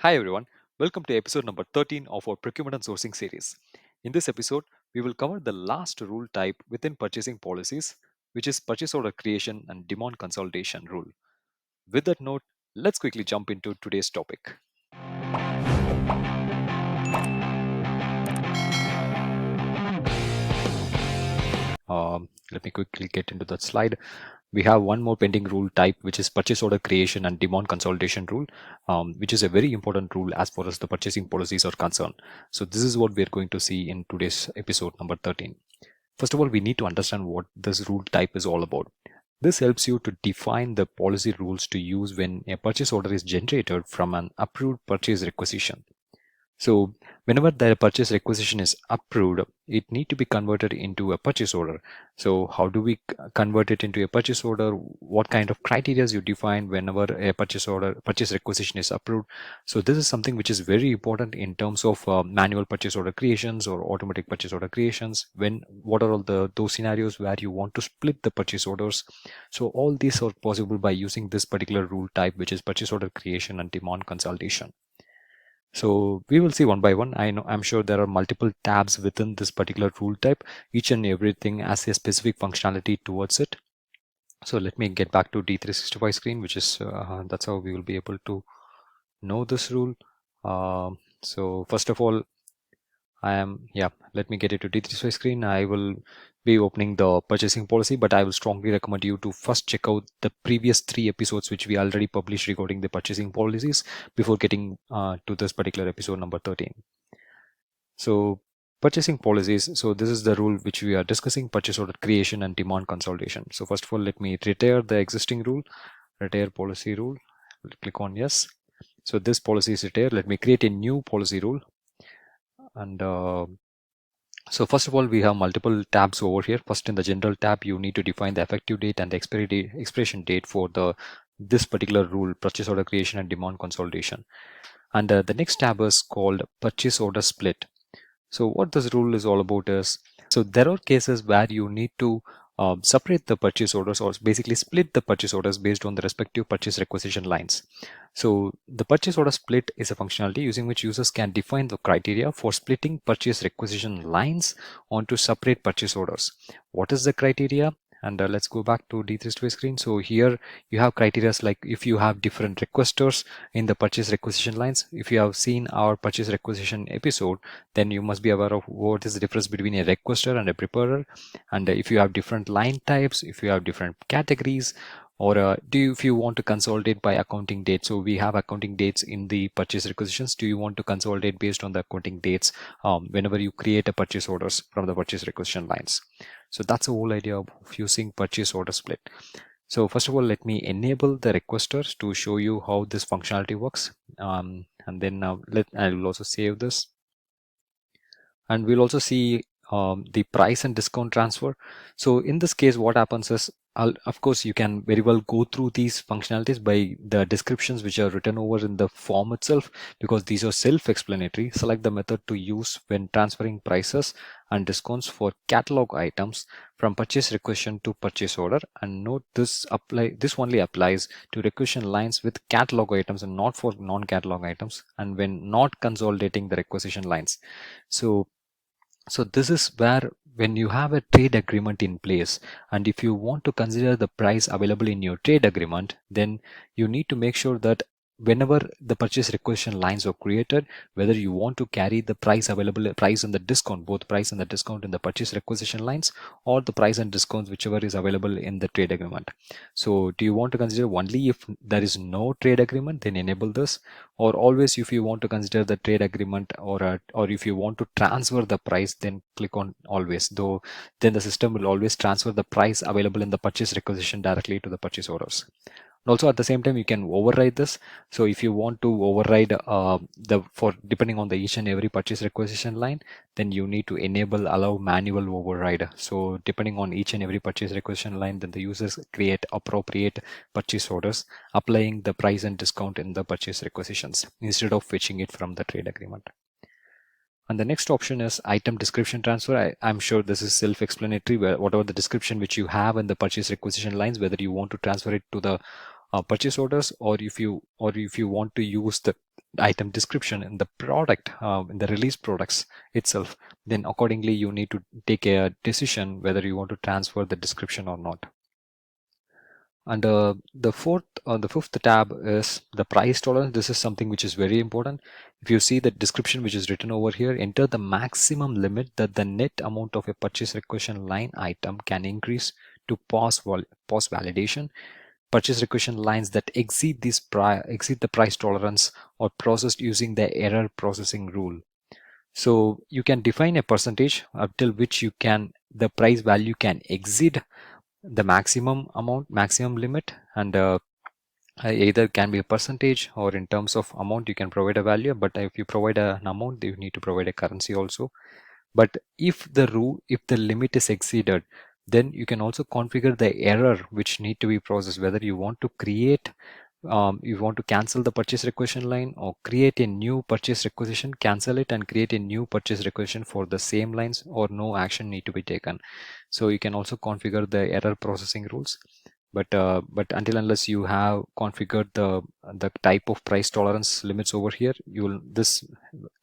Hi everyone, welcome to episode number 13 of our procurement and sourcing series. In this episode, we will cover the last rule type within purchasing policies, which is purchase order creation and demand consolidation rule. With that note, let's quickly jump into today's topic. Let me quickly get into that slide. We have one more pending rule type, which is purchase order creation and demand consolidation rule, which is a very important rule as far as the purchasing policies are concerned. So this is what we're going to see in today's episode number 13. First of all, we need to understand what this rule type is all about. This helps you to define the policy rules to use when a purchase order is generated from an approved purchase requisition. So whenever the purchase requisition is approved, it need to be converted into a purchase order. So how do we convert it into a purchase order? What kind of criteria you define whenever a purchase requisition is approved? So this is something which is very important in terms of manual purchase order creations or automatic purchase order creations. What are all those scenarios where you want to split the purchase orders? So all these are possible by using this particular rule type, which is purchase order creation and demand consolidation. So we will see one by one. I'm sure there are multiple tabs within this particular rule type. Each and everything has a specific functionality towards it. So let me get back to D365 screen, which is that's how we will be able to know this rule. So first of all, let me get it to D365 screen. I will be opening the purchasing policy, but I will strongly recommend you to first check out the previous 3 episodes which we already published regarding the purchasing policies before getting to this particular episode number 13. So purchasing policies. So this is the rule which we are discussing: purchase order creation and demand consolidation. So first of all, let me retire the existing rule, retire policy rule. Click on yes. So this policy is retired. Let me create a new policy rule. And so first of all, we have multiple tabs over here. First, in the general tab, you need to define the effective date and the expiration date for this particular rule: purchase order creation and demand consolidation. And the next tab is called purchase order split. So what this rule is all about is, so there are cases where you need to separate the purchase orders, or basically split the purchase orders based on the respective purchase requisition lines. So the purchase order split is a functionality using which users can define the criteria for splitting purchase requisition lines onto separate purchase orders. What is the criteria? And let's go back to D365 screen. So here you have criteria like if you have different requesters in the purchase requisition lines. If you have seen our purchase requisition episode, then you must be aware of what is the difference between a requester and a preparer. And if you have different line types, if you have different categories, or if you want to consolidate by accounting date. So we have accounting dates in the purchase requisitions. Do you want to consolidate based on the accounting dates whenever you create a purchase orders from the purchase requisition lines? So that's the whole idea of using purchase order split. So first of all, let me enable the requesters to show you how this functionality works. And then I will also save this. And we'll also see the price and discount transfer. So in this case, what happens is, of course, you can very well go through these functionalities by the descriptions which are written over in the form itself, because these are self-explanatory. Select the method to use when transferring prices and discounts for catalog items from purchase requisition to purchase order. And note this only applies to requisition lines with catalog items and not for non-catalog items, and when not consolidating the requisition lines. So this is where, when you have a trade agreement in place, and if you want to consider the price available in your trade agreement, then you need to make sure that whenever the purchase requisition lines are created, whether you want to carry the price and the discount, both price and the discount in the purchase requisition lines, or the price and discounts whichever is available in the trade agreement. So do you want to consider only if there is no trade agreement, then enable this, or always if you want to consider the trade agreement, or if you want to transfer the price, then click on always. Though then the system will always transfer the price available in the purchase requisition directly to the purchase orders. And also at the same time, you can override this. So if you want to override depending on the each and every purchase requisition line, then you need to enable allow manual override. So depending on each and every purchase requisition line, then the users create appropriate purchase orders applying the price and discount in the purchase requisitions instead of fetching it from the trade agreement. And the next option is item description transfer. I'm sure this is self-explanatory, where whatever the description which you have in the purchase requisition lines, whether you want to transfer it to the purchase orders, or if you want to use the item description in the product, in the release products itself, then accordingly you need to take a decision whether you want to transfer the description or not. And the fifth tab is the price tolerance. This is something which is very important. If you see the description which is written over here, enter the maximum limit that the net amount of a purchase requisition line item can increase to pause validation. Purchase requisition lines that exceed the price tolerance are processed using the error processing rule. So you can define a percentage up till which the price value can exceed the maximum limit, and either can be a percentage, or in terms of amount you can provide a value, but if you provide an amount you need to provide a currency also. But if the limit is exceeded, then you can also configure the error which need to be processed, whether you want to cancel the purchase requisition line, or create a new purchase requisition, cancel it and create a new purchase requisition for the same lines, or no action need to be taken. So you can also configure the error processing rules. But until unless you have configured the type of price tolerance limits over here, this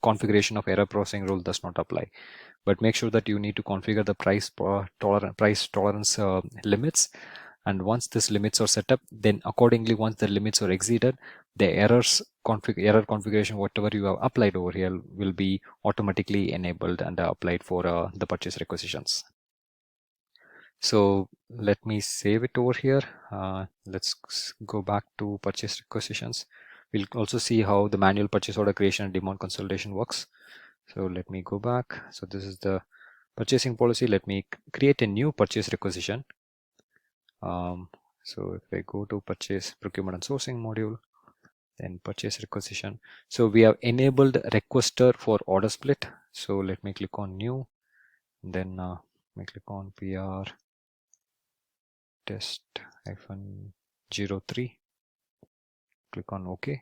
configuration of error processing rule does not apply. But make sure that you need to configure the price tolerance limits, and once these limits are set up, then accordingly, once the limits are exceeded, the error configuration whatever you have applied over here will be automatically enabled and applied for the purchase requisitions. So let me save it over here. Let's go back to purchase requisitions. We'll also see how the manual purchase order creation and demand consolidation works. So let me go back. So this is the purchasing policy. Let me create a new purchase requisition. So if I go to purchase procurement and sourcing module, then purchase requisition. So we have enabled requester for order split. So let me click on new, then let me click on PR test -03, click on OK.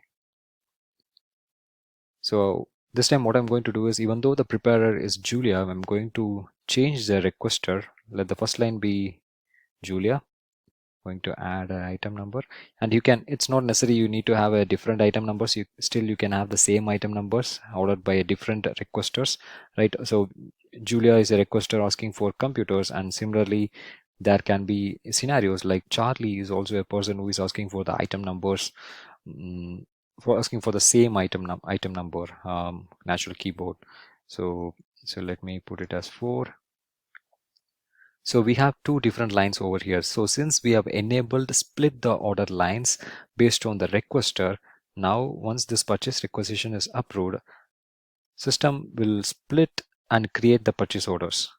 So this time what I'm going to do is, even though the preparer is Julia, I'm going to change the requester. Let the first line be Julia. Going to add an item number, and it's not necessary you need to have a different item numbers. You can have the same item numbers ordered by a different requesters, right? So Julia is a requester asking for computers, and similarly there can be scenarios like Charlie is also a person who is asking for the item numbers, for asking for the same item number, natural keyboard. So let me put it as 4. So we have two different lines over here. So since we have enabled split the order lines based on the requester, now once this purchase requisition is approved, system will split and create the purchase orders.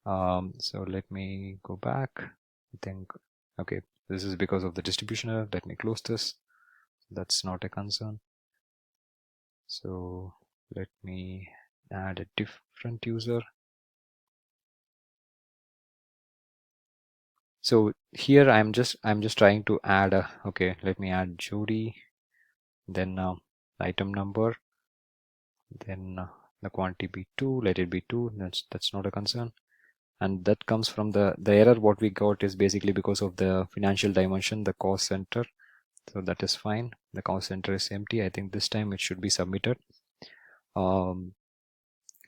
So let me go back. I think, okay, this is because of the distribution error. Let me close this. That's not a concern. So let me add a different user. So here I'm just trying to add okay, let me add Jody, then item number, then the quantity be 2, let it be 2. That's not a concern. And that comes from the error what we got is basically because of the financial dimension, the cost center. So that is fine. The cost center is empty. I think this time it should be submitted.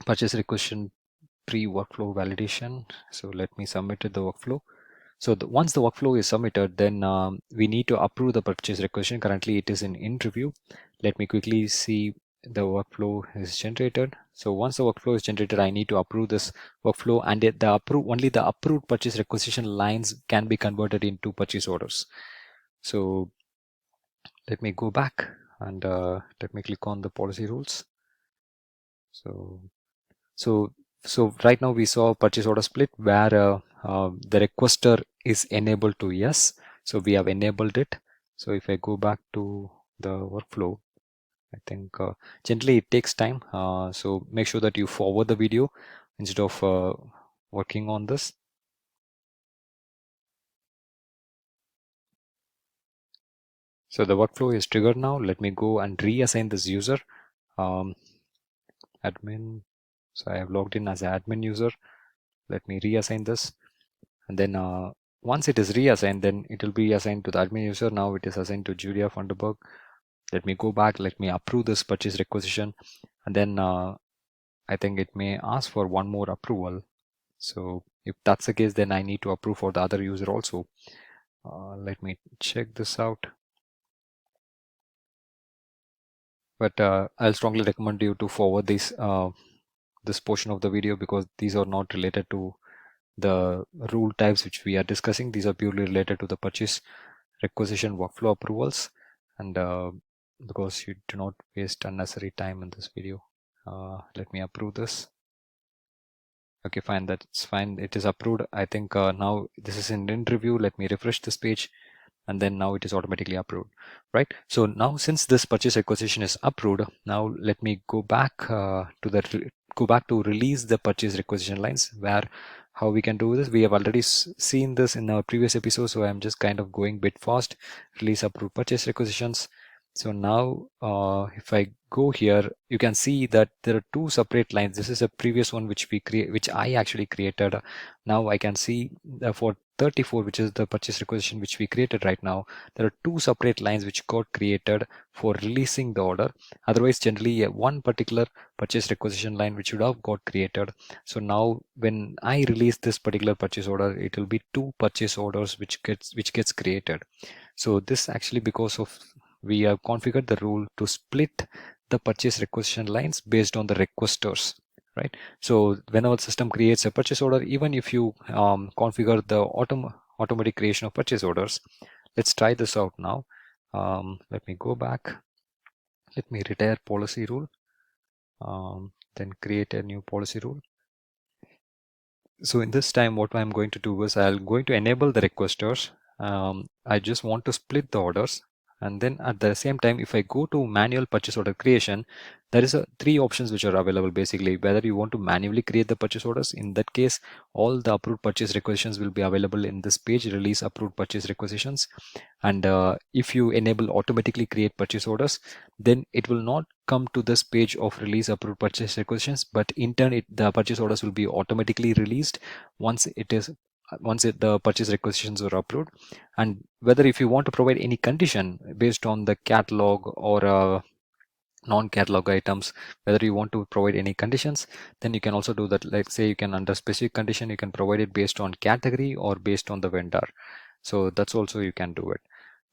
Purchase requisition pre-workflow validation. So let me submit the workflow. So once the workflow is submitted, then we need to approve the purchase requisition. Currently it is in review. Let me quickly see the workflow is generated. So once the workflow is generated, I need to approve this workflow, and only the approved purchase requisition lines can be converted into purchase orders. So let me go back and let me click on the policy rules. So right now we saw purchase order split where the requester is enabled to yes. So we have enabled it. So if I go back to the workflow, I think generally it takes time. So make sure that you forward the video instead of working on this. So the workflow is triggered now. Let me go and reassign this user. Admin. So I have logged in as admin user. Let me reassign this, and then once it is reassigned, then it will be assigned to the admin user. Now it is assigned to Julia Funderburg. Let me go back, let me approve this purchase requisition, and then I think it may ask for one more approval. So if that's the case, then I need to approve for the other user also. Let me check this out. But I'll strongly recommend you to forward this portion of the video, because these are not related to the rule types which we are discussing. These are purely related to the purchase requisition workflow approvals, and because you do not waste unnecessary time in this video. Let me approve this. Okay, fine, that's fine, it is approved. I think now this is in review. Let me refresh this page, and then now it is automatically approved, right? So now, since this purchase requisition is approved, now let me go back to release the purchase requisition lines, where how we can do this. We have already seen this in our previous episode, so I'm just kind of going bit fast. Release approved purchase requisitions. So now if I go here, you can see that there are two separate lines. This is a previous one which I actually created. Now I can see for 34, which is the purchase requisition which we created right now, there are two separate lines which got created for releasing the order. Otherwise, generally one particular purchase requisition line which should have got created. So now when I release this particular purchase order, it will be two purchase orders which gets created. So this actually because of we have configured the rule to split the purchase requisition lines based on the requesters, right? So when our system creates a purchase order, even if you configure the automatic creation of purchase orders, let's try this out now. Let me go back. Let me retire policy rule, then create a new policy rule. So in this time, what I'm going to do is I'm going to enable the requesters. I just want to split the orders. And then at the same time, if I go to manual purchase order creation, there is three options which are available basically. Whether you want to manually create the purchase orders, in that case, all the approved purchase requisitions will be available in this page, release approved purchase requisitions. And if you enable automatically create purchase orders, then it will not come to this page of release approved purchase requisitions, but in turn the purchase orders will be automatically released once the purchase requisitions are approved. And whether if you want to provide any condition based on the catalog or non-catalog items, whether you want to provide any conditions, then you can also do that. Like say you can, under specific condition, you can provide it based on category or based on the vendor. So that's also you can do it.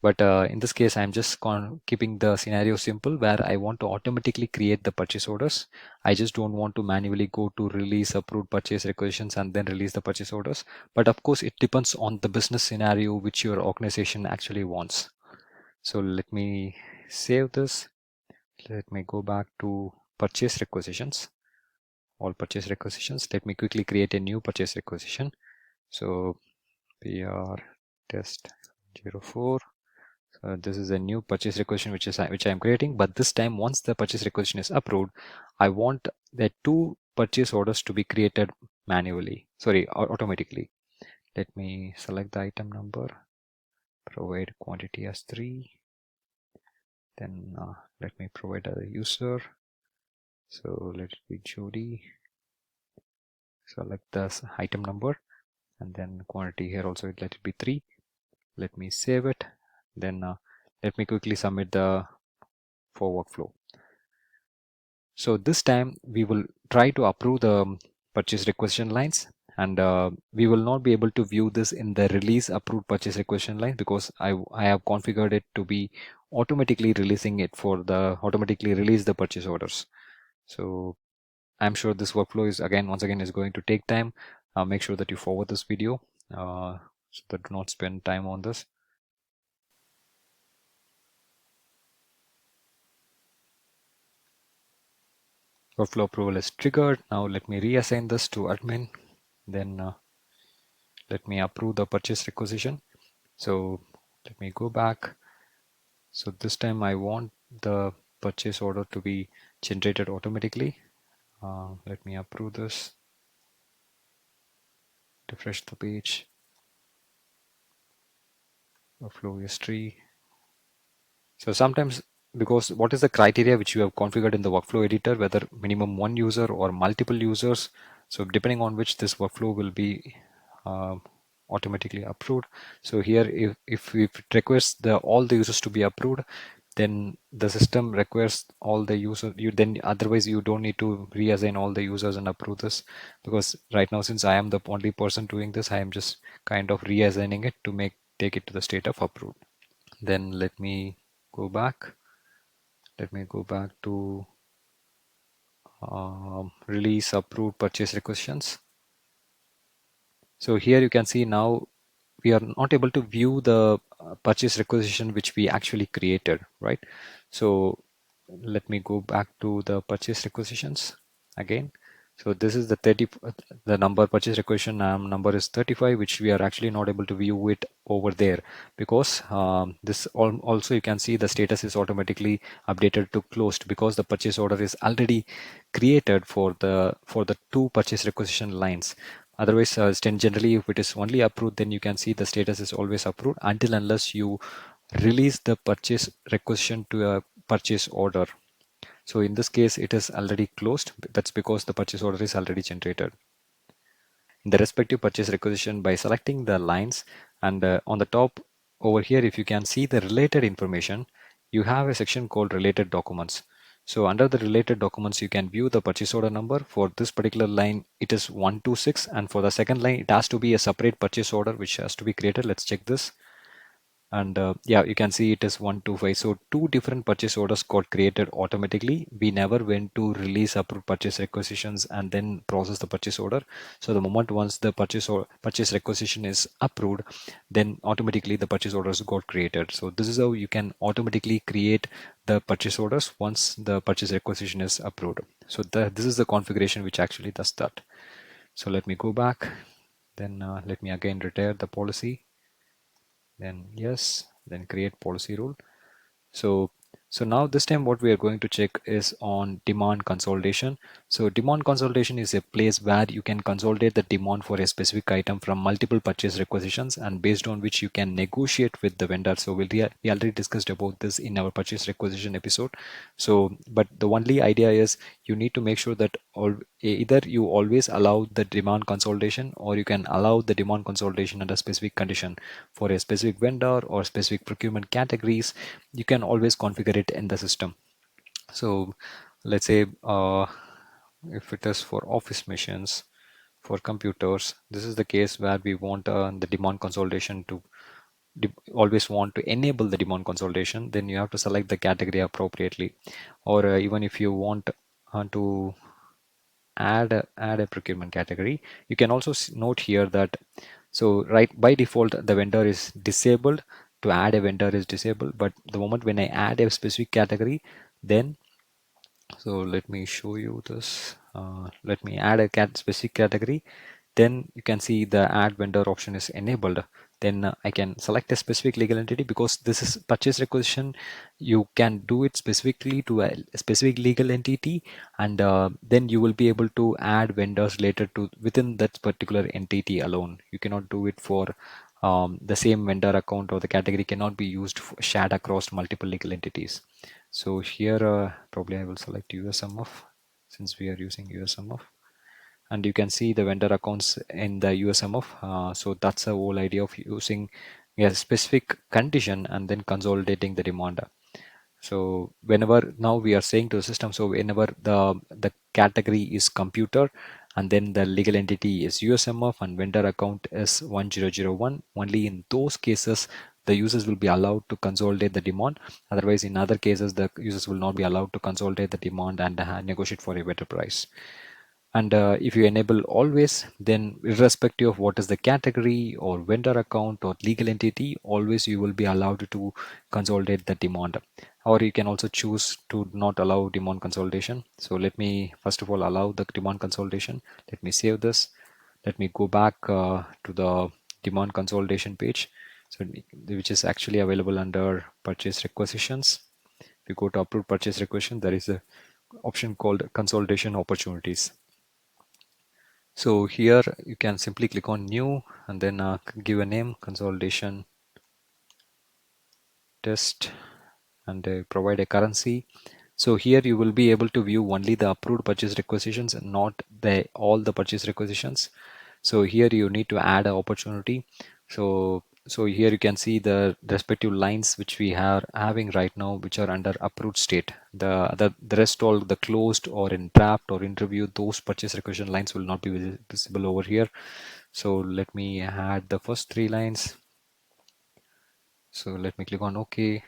But in this case, I'm just keeping the scenario simple, where I want to automatically create the purchase orders. I just don't want to manually go to release approved purchase requisitions and then release the purchase orders. But of course, it depends on the business scenario which your organization actually wants. So let me save this. Let me go back to purchase requisitions, all purchase requisitions. Let me quickly create a new purchase requisition. So PR test 04. So this is a new purchase requisition which I am creating. But this time, once the purchase requisition is approved, I want the two purchase orders to be created automatically. Let me select the item number, provide quantity as 3. Then let me provide a user. So let it be Jody. Select this item number, and then quantity here also let it be 3. Let me save it. Then let me quickly submit the for workflow. So this time we will try to approve the purchase requisition lines, and we will not be able to view this in the release approved purchase requisition line, because I have configured it to be automatically releasing it for the automatically release the purchase orders. So I'm sure this workflow is once again is going to take time. Make sure that you forward this video so that do not spend time on this. Workflow approval is triggered. Now let me reassign this to admin. Then let me approve the purchase requisition. So let me go back. So this time I want the purchase order to be generated automatically. Let me approve this. Refresh the page. Workflow history. So sometimes, because what is the criteria which you have configured in the workflow editor, whether minimum one user or multiple users, so depending on which this workflow will be automatically approved. So here if it requests all the users to be approved, then the system requires all the users. You then otherwise you don't need to reassign all the users and approve this, because right now since I am the only person doing this, I am just kind of reassigning it to take it to the state of approved. Then let me go back. Let me go back to release approved purchase requisitions. So here you can see now we are not able to view the purchase requisition which we actually created, right? So let me go back to the purchase requisitions again. So this is the the number purchase requisition number is 35, which we are actually not able to view it over there, because this also you can see the status is automatically updated to closed, because the purchase order is already created for the two purchase requisition lines. Otherwise, generally, if it is only approved, then you can see the status is always approved until unless you release the purchase requisition to a purchase order. So in this case, it is already closed. That's because the purchase order is already generated in the respective purchase requisition by selecting the lines. And on the top over here, if you can see the related information, you have a section called related documents. So under the related documents, you can view the purchase order number. For this particular line, it is 126, and for the second line, it has to be a separate purchase order which has to be created. Let's check this. And yeah, you can see it is 125. So two different purchase orders got created automatically. We never went to release approved purchase requisitions and then process the purchase order. So the moment once the purchase requisition is approved, then automatically the purchase orders got created. So this is how you can automatically create the purchase orders once the purchase requisition is approved. So this is the configuration which actually does that. So let me go back. Then let me again retire the policy. Then yes, then create policy rule. So so now this time what we are going to check is on demand consolidation. So demand consolidation is a place where you can consolidate the demand for a specific item from multiple purchase requisitions, and based on which you can negotiate with the vendor. So we already discussed about this in our purchase requisition episode. So but the only idea is you need to make sure that either you always allow the demand consolidation, or you can allow the demand consolidation under specific condition for a specific vendor or specific procurement categories. You can always configure it in the system. So let's say if it is for office machines, for computers, this is the case where we want the demand consolidation to always want to enable the demand consolidation. Then you have to select the category appropriately, or even if you want to add a procurement category, you can also note here that, so right by default the vendor is disabled. To add a vendor is disabled, but the moment when I add a specific category, then so let me show you this. Let me add a specific category. Then you can see the add vendor option is enabled. Then I can select a specific legal entity, because this is purchase requisition. You can do it specifically to a specific legal entity, and then you will be able to add vendors related to within that particular entity alone. You cannot do it for the same vendor account, or the category cannot be used shared across multiple legal entities. So here probably I will select USMF, since we are using USMF, and you can see the vendor accounts in the USMF. So that's the whole idea of using a specific condition and then consolidating the demand. So whenever now we are saying to the system, so whenever the category is computer, and then the legal entity is USMF and vendor account is 1001, only in those cases the users will be allowed to consolidate the demand. Otherwise, in other cases, the users will not be allowed to consolidate the demand and negotiate for a better price. And if you enable always, then irrespective of what is the category or vendor account or legal entity, always you will be allowed to consolidate the demand. Or you can also choose to not allow demand consolidation. So let me first of all allow the demand consolidation. Let me save this. Let me go back to the demand consolidation page, so which is actually available under purchase requisitions. If you go to approved purchase requisition, there is a option called consolidation opportunities. So here you can simply click on new, and then give a name, consolidation test, and provide a currency. So here you will be able to view only the approved purchase requisitions and not all the purchase requisitions. So here you need to add an opportunity. So So here you can see the respective lines which we are having right now, which are under approved state. The rest, all the closed or in draft or interview, those purchase requisition lines will not be visible over here. So let me add the first three lines. So let me click on OK.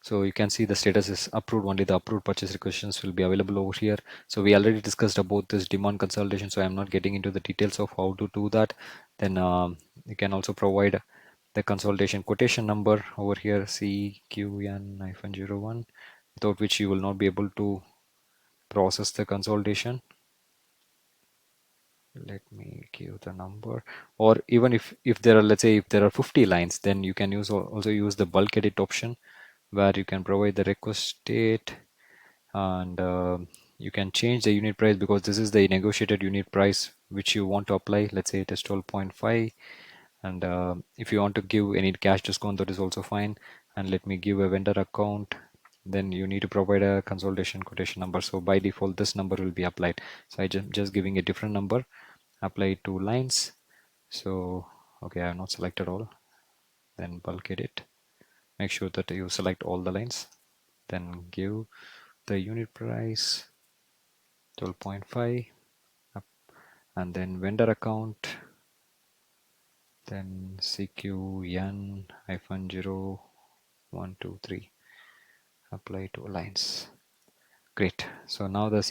So you can see the status is approved. Only the approved purchase requisitions will be available over here. So we already discussed about this demand consolidation, so I'm not getting into the details of how to do that. Then you can also provide the consolidation quotation number over here, CQN-01, without which you will not be able to process the consolidation. Let me give the number. Or even if there are, let's say if there are 50 lines, then you can also use the bulk edit option, where you can provide the request date, and you can change the unit price, because this is the negotiated unit price which you want to apply. Let's say it is 12.5, and if you want to give any cash discount, that is also fine. And let me give a vendor account. Then you need to provide a consolidation quotation number. So by default this number will be applied. So I just giving a different number, apply to lines. So okay, I have not selected all. Then bulk edit, make sure that you select all the lines, then give the unit price 12.5, and then vendor account, then CQN-0123, apply to lines. Great. So now the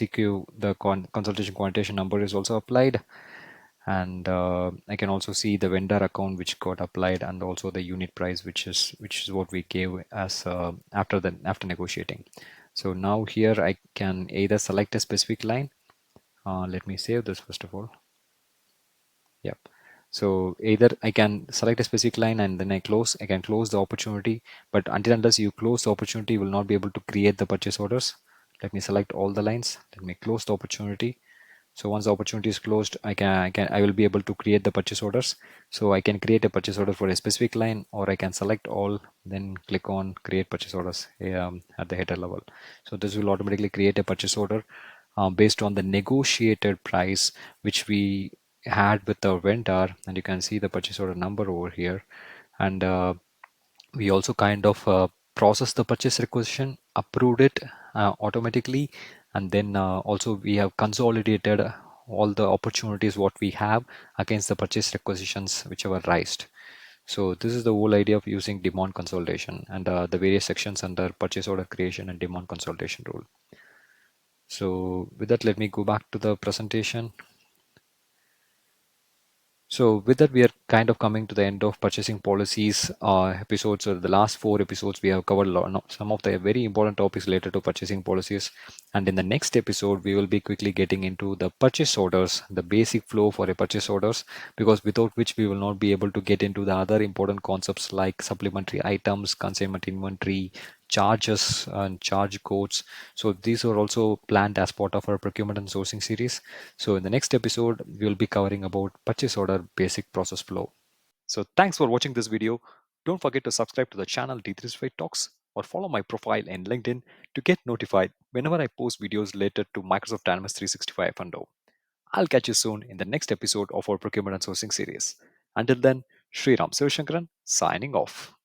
consultation quotation number is also applied, and I can also see the vendor account which got applied, and also the unit price which is what we gave as after negotiating. So now here I can either select a specific line. Let me save this first of all. Yep. So either I can select a specific line and then I can close the opportunity, but until unless you close the opportunity, you will not be able to create the purchase orders. Let me select all the lines. Let me close the opportunity. So once the opportunity is closed, I will be able to create the purchase orders. So I can create a purchase order for a specific line, or I can select all, then click on create purchase orders at the header level. So this will automatically create a purchase order based on the negotiated price which we had with the vendor, and you can see the purchase order number over here. And we also kind of process the purchase requisition, approved it automatically, and then also we have consolidated all the opportunities what we have against the purchase requisitions which were raised. So this is the whole idea of using demand consolidation and the various sections under purchase order creation and demand consolidation rule. So with that, let me go back to the presentation. So with that, we are kind of coming to the end of purchasing policies episodes. So the last 4 episodes, we have covered some of the very important topics related to purchasing policies. And in the next episode, we will be quickly getting into the purchase orders, the basic flow for a purchase orders, because without which we will not be able to get into the other important concepts like supplementary items, consignment inventory, charges and charge codes. So these are also planned as part of our procurement and sourcing series. So in the next episode, we will be covering about purchase order basic process flow. So thanks for watching this video. Don't forget to subscribe to the channel D365 Talks, or follow my profile in LinkedIn to get notified whenever I post videos related to Microsoft Dynamics 365 F&O. I'll catch you soon in the next episode of our procurement and sourcing series. Until then, Sriram Sivashankaran signing off.